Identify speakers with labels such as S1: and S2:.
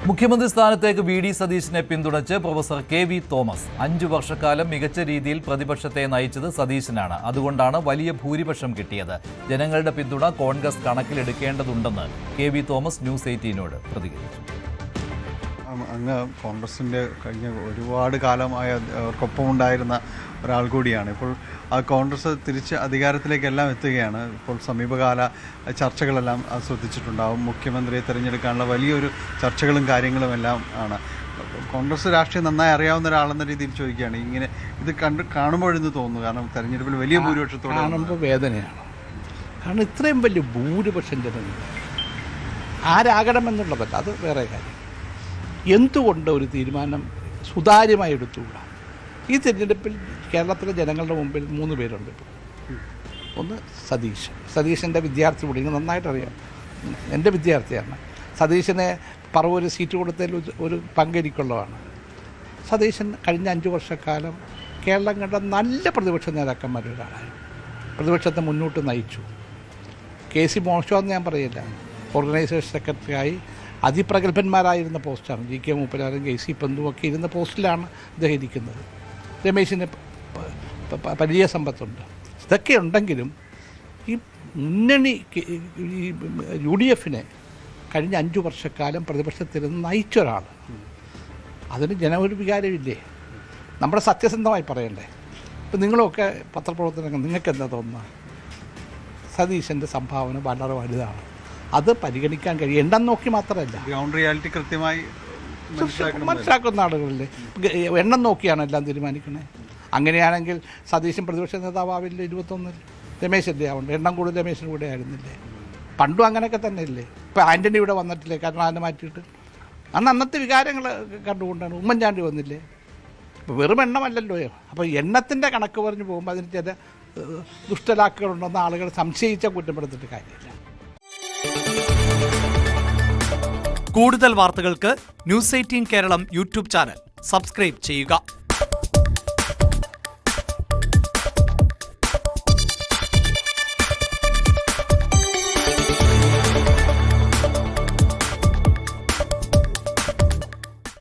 S1: മുഖ്യമന്ത്രി സ്ഥാനത്തേക്ക് വി.ഡി. സതീശനെ പിന്തുണച്ച് പ്രൊഫസർ കെ.വി. തോമസ് 5 വർഷക്കാലം മികച്ച രീതിയിൽ പ്രതിപക്ഷത്തെ നയിച്ചത് സതീശനാണ്. അതുകൊണ്ടാണ് വലിയ ഭൂരിപക്ഷം കിട്ടിയത്. ജനങ്ങളുടെ പിന്തുണ കോൺഗ്രസ് കണക്കിലെടുക്കേണ്ടതുണ്ടെന്ന് കെ.വി. തോമസ് ന്യൂസ് 18നോട് പ്രതികരിച്ചു.
S2: അങ്ങ് കോൺഗ്രസിൻ്റെ കഴിഞ്ഞ ഒരുപാട് കാലമായ അവർക്കൊപ്പം ഉണ്ടായിരുന്ന ഒരാൾ കൂടിയാണ്. ഇപ്പോൾ ആ കോൺഗ്രസ് തിരിച്ച് അധികാരത്തിലേക്കെല്ലാം എത്തുകയാണ്. ഇപ്പോൾ സമീപകാല ചർച്ചകളെല്ലാം ശ്രദ്ധിച്ചിട്ടുണ്ടാവും. മുഖ്യമന്ത്രിയെ തിരഞ്ഞെടുക്കാനുള്ള വലിയൊരു ചർച്ചകളും കാര്യങ്ങളും എല്ലാം ആണ്. കോൺഗ്രസ് രാഷ്ട്രീയം നന്നായി അറിയാവുന്ന ഒരാളെന്ന രീതിയിൽ ചോദിക്കുകയാണ്, ഇങ്ങനെ ഇത് കാണുമ്പോഴെന്ന് തോന്നുന്നു. കാരണം തെരഞ്ഞെടുപ്പിൽ വലിയ ഭൂരിപക്ഷത്തോടെ
S3: കാണുമ്പോൾ വേദനയാണ്. കാരണം ഇത്രയും വലിയ ഭൂരിപക്ഷം ജനങ്ങൾ ആരാകണമെന്നുള്ളതല്ല, അത് വേറെ കാര്യം. എന്തുകൊണ്ട് ഒരു തീരുമാനം സുതാര്യമായി എടുത്തുകൂടാ? ഈ തിരഞ്ഞെടുപ്പിൽ കേരളത്തിലെ ജനങ്ങളുടെ മുമ്പിൽ 3 പേരുണ്ട്. ഇപ്പോൾ ഒന്ന് സതീശൻ്റെ വിദ്യാർത്ഥി കൂടി, എനിക്ക് നന്നായിട്ടറിയാം, എൻ്റെ വിദ്യാർത്ഥിയാണ്. സതീശനെ പറവൂർ സീറ്റ് കൊടുത്തതിൽ ഒരു പങ്കെനിക്കുള്ളതാണ്. സതീശൻ കഴിഞ്ഞ 5 വർഷക്കാലം കേരളം കണ്ട നല്ല പ്രതിപക്ഷ നേതാക്കന്മാരൊരാളായി പ്രതിപക്ഷത്തെ മുന്നോട്ട് നയിച്ചു. കെ.സി. മോശമെന്ന് ഞാൻ പറയില്ല. ഓർഗനൈസേഷൻ സെക്രട്ടറിയായി അതിപ്രഗത്ഭന്മാരായിരുന്ന പോസ്റ്റാണ്. ജി.കെ. മൂപ്പനാരും കെ.സി. പന്തുമൊക്കെ ഇരുന്ന പോസ്റ്റിലാണ് അദ്ദേഹം ഇരിക്കുന്നത്. രമേശിന് പരിചയ സമ്പത്തുണ്ട്. ഇതൊക്കെ ഉണ്ടെങ്കിലും ഈ മുന്നണി ഈ UDFനെ കഴിഞ്ഞ 5 വർഷക്കാലം പ്രതിപക്ഷത്തിരുന്ന് നയിച്ച ഒരാൾ, അതിന് ജനമൊരു വികാരമില്ലേ? നമ്മുടെ സത്യസന്ധമായി പറയണ്ടേ? ഇപ്പം നിങ്ങളൊക്കെ പത്രപ്രവർത്തനങ്ങൾ, നിങ്ങൾക്ക് എന്താ തോന്നുക? സതീശൻ്റെ സംഭാവന വളരെ വലുതാണ്. അത് പരിഗണിക്കാൻ കഴിയും. എണ്ണം നോക്കി മാത്രമല്ല,
S2: ഗ്രൗണ്ട് റിയാലിറ്റി കൃത്യമായി
S3: മനസ്സിലാക്കുന്ന ആളുകളില്ലേ. എണ്ണം നോക്കിയാണ് എല്ലാം തീരുമാനിക്കണേ. അങ്ങനെയാണെങ്കിൽ സതീശൻ പ്രതിപക്ഷ നേതാവില്ല 21-ൽ. രമേശല്ലേ ആവുണ്ട്, എണ്ണം കൂടുതൽ രമേശിന് കൂടെ ആയിരുന്നില്ലേ? പണ്ടും അങ്ങനെയൊക്കെ തന്നെ ഇല്ലേ? ഇപ്പോൾ ആൻ്റണി ഇവിടെ വന്നിട്ടില്ലേ? കാരണം അതിനെ മാറ്റിയിട്ട് അന്നത്തെ വികാരങ്ങൾ കണ്ടുകൊണ്ടാണ്. ഉമ്മൻചാണ്ടി വന്നില്ലേ? ഇപ്പോൾ വെറും എണ്ണമല്ലല്ലോ. അപ്പോൾ എണ്ണത്തിൻ്റെ കണക്ക് പറഞ്ഞ് പോകുമ്പോൾ അതിന് ചില ദുഷ്ടലാക്കുകളുണ്ടെന്ന് ആളുകൾ സംശയിച്ചാൽ കുറ്റപ്പെടുത്തിയിട്ട് കാര്യമില്ല.
S4: കൂടുതൽ വാർത്തകൾക്ക് news 18 Keralam YouTube channel subscribe ചെയ്യുക.